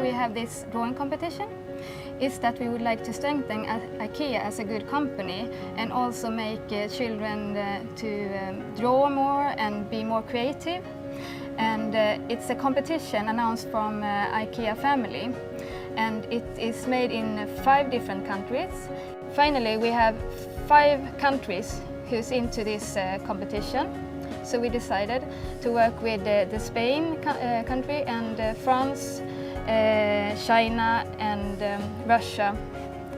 we have this drawing competition is that we would like to strengthen IKEA as a good company and also make children to draw more and be more creative. And it's a competition announced from IKEA family, and it is made in 5 different countries. Finally, we have 5 countries who's into this competition. So we decided to work with the Spain country and France, China and Russia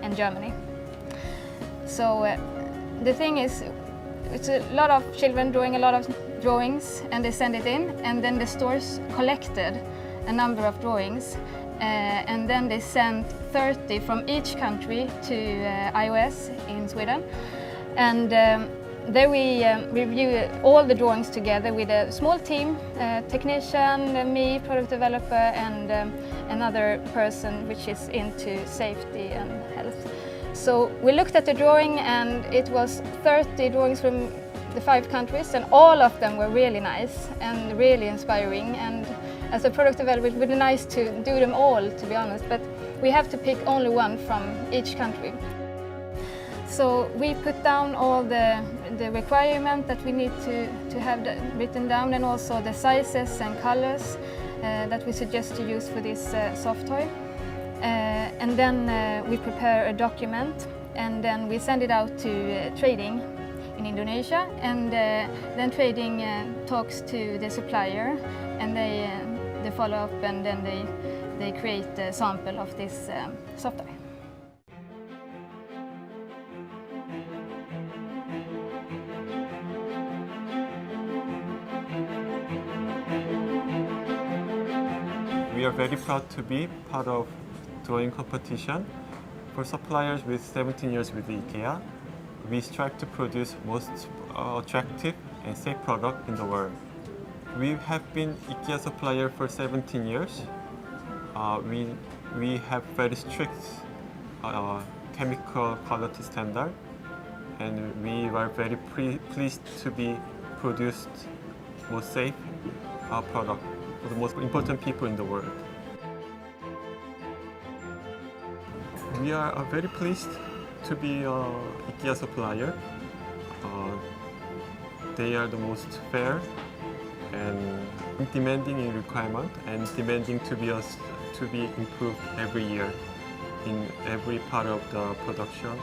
and Germany. So the thing is, it's a lot of children drawing a lot of drawings, and they send it in, and then the stores collected a number of drawings, and then they sent 30 from each country to iOS in Sweden. And there we review all the drawings together with a small team, technician, me, product developer, and another person which is into safety and health. So we looked at the drawing, and it was 30 drawings from the 5 countries, and all of them were really nice and really inspiring. And as a product developer, it would be nice to do them all, to be honest, but we have to pick only one from each country. So we put down all the requirements that we need to have written down, and also the sizes and colors that we suggest to use for this soft toy. And then we prepare a document, and then we send it out to trading in Indonesia, and then trading talks to the supplier, and they follow up, and then they create a sample of this soft toy. We are very proud to be part of drawing competition. For suppliers with 17 years with IKEA, we strive to produce most attractive and safe product in the world. We have been IKEA supplier for 17 years. We have very strict chemical quality standard, and we are very pleased to be produced most safe product for the most important people in the world. We are very pleased to be IKEA supplier. They are the most fair and demanding in requirement, and demanding to be improved every year in every part of the production.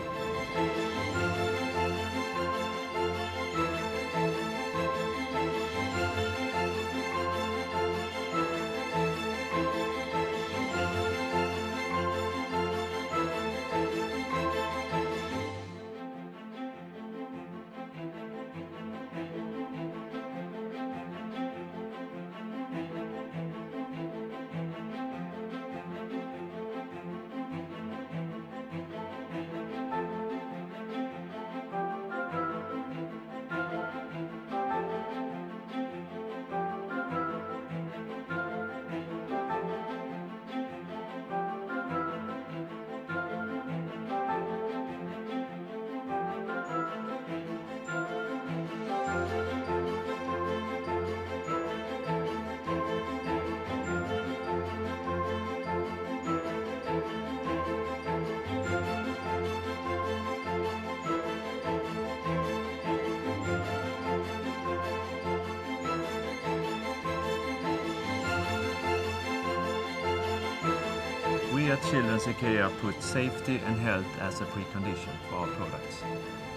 We at Children's IKEA put safety and health as a precondition for our products.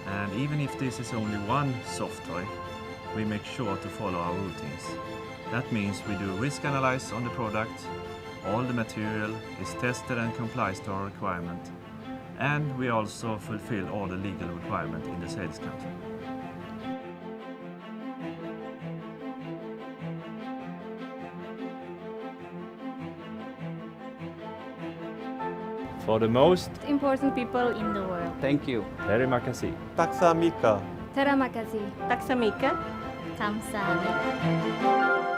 And even if this is only one soft toy, we make sure to follow our routines. That means we do risk analysis on the product, all the material is tested and complies to our requirement, and we also fulfill all the legal requirements in the sales country. For the most important people in the world. Thank you. terima kasih. Taksamika. Terima kasih. Taksamika. Kamsahamnida.